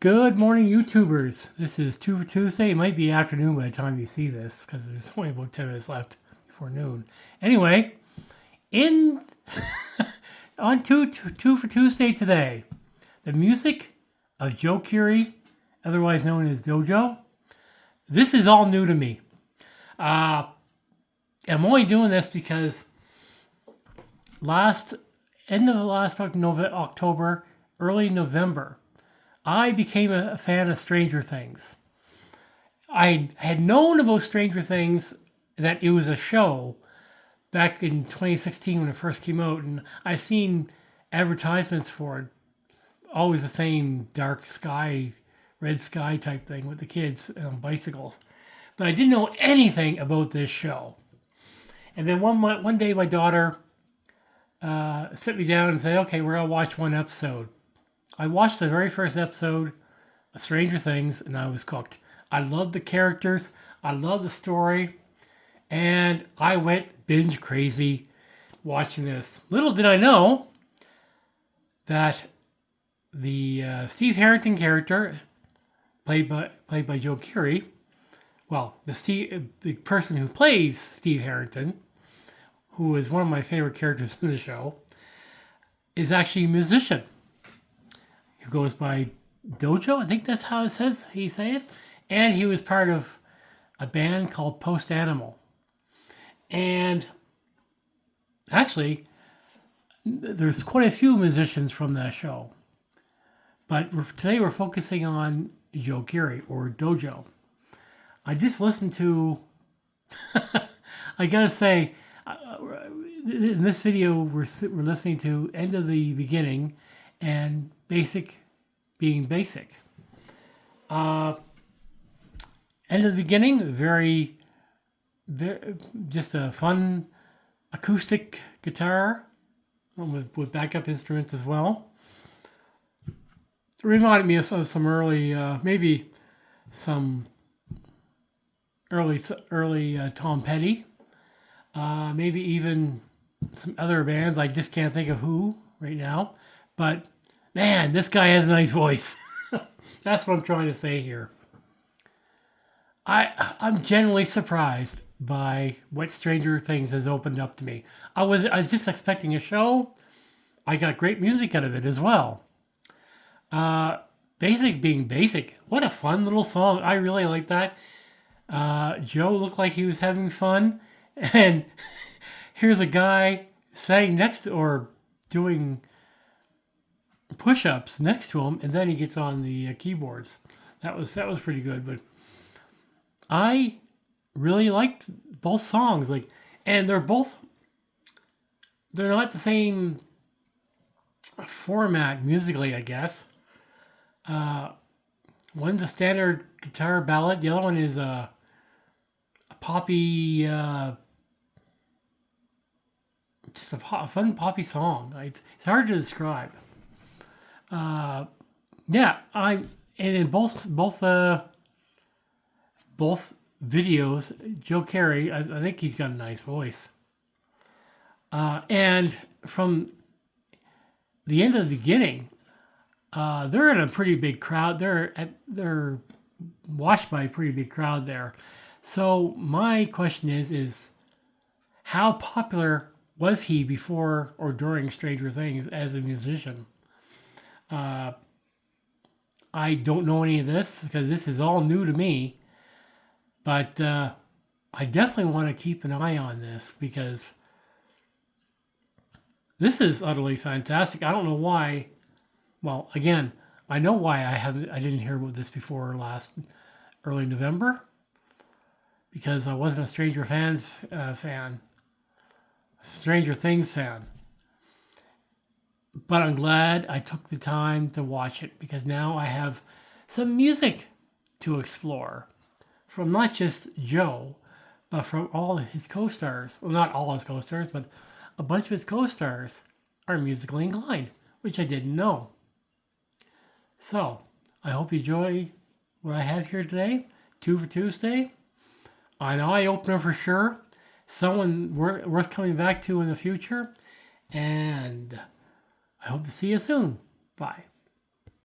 Good morning, YouTubers. This is 2 for Tuesday. It might be afternoon by the time you see this because there's only about 10 minutes left before noon. Anyway, in on 2 for Tuesday today, the music of Joe Curie, otherwise known as DJO. This is all new to me. I'm only doing this because end of last October, early November, I became a fan of Stranger Things. I had known about Stranger Things, that it was a show back in 2016 when it first came out, and I seen advertisements for it, always the same dark sky, red sky type thing with the kids on bicycles. But I didn't know anything about this show. And then one day my daughter sit me down and say, okay, we're going to watch one episode. I watched the very first episode of Stranger Things and I was cooked. I loved the characters. I loved the story. And I went binge crazy watching this. Little did I know that the Steve Harrington character, played by Joe Curie, well, the person who plays Steve Harrington, who is one of my favorite characters in the show, is actually a musician who goes by DJO. I think that's how he say it. And he was part of a band called Post Animal. And actually, there's quite a few musicians from that show. But today we're focusing on Joe Curie, or DJO. I just listened to, I gotta say, in this video we're listening to End of the Beginning and Basic being Basic. End of the Beginning, very just a fun acoustic guitar with backup instruments as well. It reminded me of some early, maybe some early Tom Petty, maybe even some other bands. I just can't think of who right now, but man, this guy has a nice voice. That's what I'm trying to say here. I'm generally surprised by what Stranger Things has opened up to me. I was just expecting a show. I got great music out of it as well. Basic being Basic. What a fun little song. I really like that. Joe looked like he was having fun. And here's a guy sitting next to, or doing push-ups next to him, and then he gets on the keyboards. That was pretty good. But I really liked both songs. And they're not the same format musically, I guess. One's a standard guitar ballad. The other one is a poppy, just a fun poppy song. It's hard to describe. And in both videos, Joe Curie, I think he's got a nice voice. And from the End of the Beginning, they're in a pretty big crowd. They're watched by a pretty big crowd there. So my question is how popular was he before or during Stranger Things as a musician? I don't know any of this because this is all new to me, but I definitely want to keep an eye on this because this is utterly fantastic. I don't know why. Well, again, I know why I didn't hear about this before early November, because I wasn't a Stranger Things fan. But I'm glad I took the time to watch it because now I have some music to explore from not just Joe, but from all of his co-stars. Well, not all his co-stars, but a bunch of his co-stars are musically inclined, which I didn't know. So, I hope you enjoy what I have here today, 2 for Tuesday. An eye-opener for sure. Someone worth coming back to in the future. And I hope to see you soon. Bye.